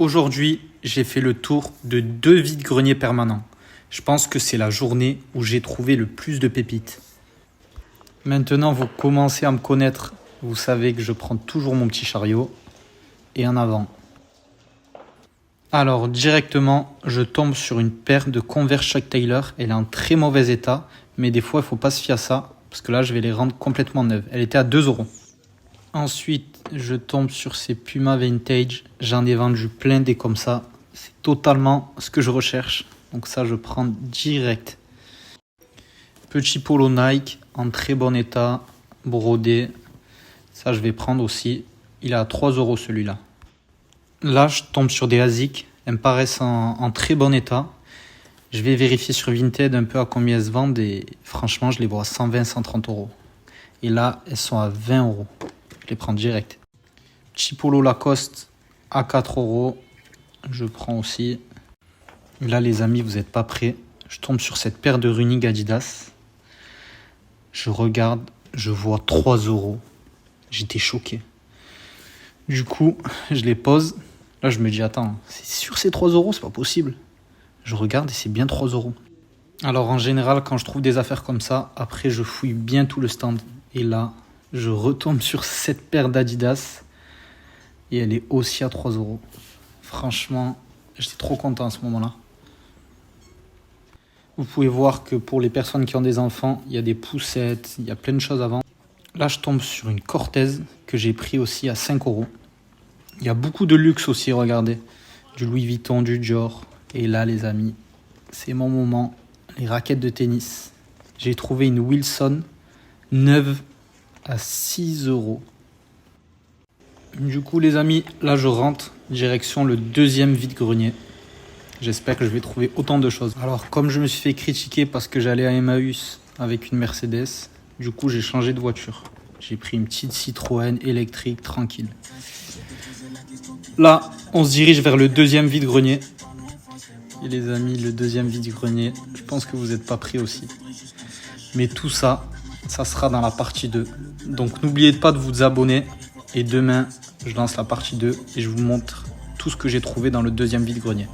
Aujourd'hui, j'ai fait le tour de 2 vides-greniers permanents. Je pense que c'est la journée où j'ai trouvé le plus de pépites. Maintenant, vous commencez à me connaître. Vous savez que je prends toujours mon petit chariot et en avant. Alors, directement, je tombe sur une paire de Converse Chuck Taylor. Elle est en très mauvais état, mais des fois, il ne faut pas se fier à ça, parce que là, je vais les rendre complètement neuves. Elle était à 2 €. Ensuite, je tombe sur ces Puma Vintage. J'en ai vendu plein des comme ça. C'est totalement ce que je recherche. Donc ça, je prends direct. Petit polo Nike en très bon état, brodé. Ça, je vais prendre aussi. Il est à 3 € celui-là. Là, je tombe sur des ASICS. Elles me paraissent en très bon état. Je vais vérifier sur Vinted un peu à combien elles se vendent. Et franchement, je les vois à 120, 130 €. Et là, elles sont à 20 €. Je les prends direct. Petit polo Lacoste à 4 €. Je prends aussi. Là, les amis, vous n'êtes pas prêts. Je tombe sur cette paire de running Adidas. Je regarde, je vois 3 €. J'étais choqué. Du coup, je les pose. Là, je me dis, attends, c'est sûr c'est 3 €, c'est pas possible. Je regarde et c'est bien 3 €. Alors, en général, quand je trouve des affaires comme ça, après, je fouille bien tout le stand. Et là, je retombe sur cette paire d'Adidas. Et elle est aussi à 3 €. Franchement, j'étais trop content à ce moment-là. Vous pouvez voir que pour les personnes qui ont des enfants, il y a des poussettes, il y a plein de choses à vendre. Là, je tombe sur une Cortez que j'ai pris aussi à 5 €. Il y a beaucoup de luxe aussi, regardez. Du Louis Vuitton, du Dior. Et là, les amis, c'est mon moment. Les raquettes de tennis. J'ai trouvé une Wilson neuve à 6 €. Du coup, les amis, là, je rentre direction le deuxième vide-grenier. J'espère que je vais trouver autant de choses. Alors, comme je me suis fait critiquer parce que j'allais à Emmaüs avec une Mercedes, du coup, j'ai changé de voiture. J'ai pris une petite Citroën électrique tranquille. Là, on se dirige vers le deuxième vide-grenier. Et les amis, le deuxième vide-grenier, je pense que vous n'êtes pas prêts aussi. Mais tout ça, ça sera dans la partie 2. Donc, n'oubliez pas de vous abonner. Et demain, je lance la partie 2 et je vous montre tout ce que j'ai trouvé dans le deuxième vide-grenier.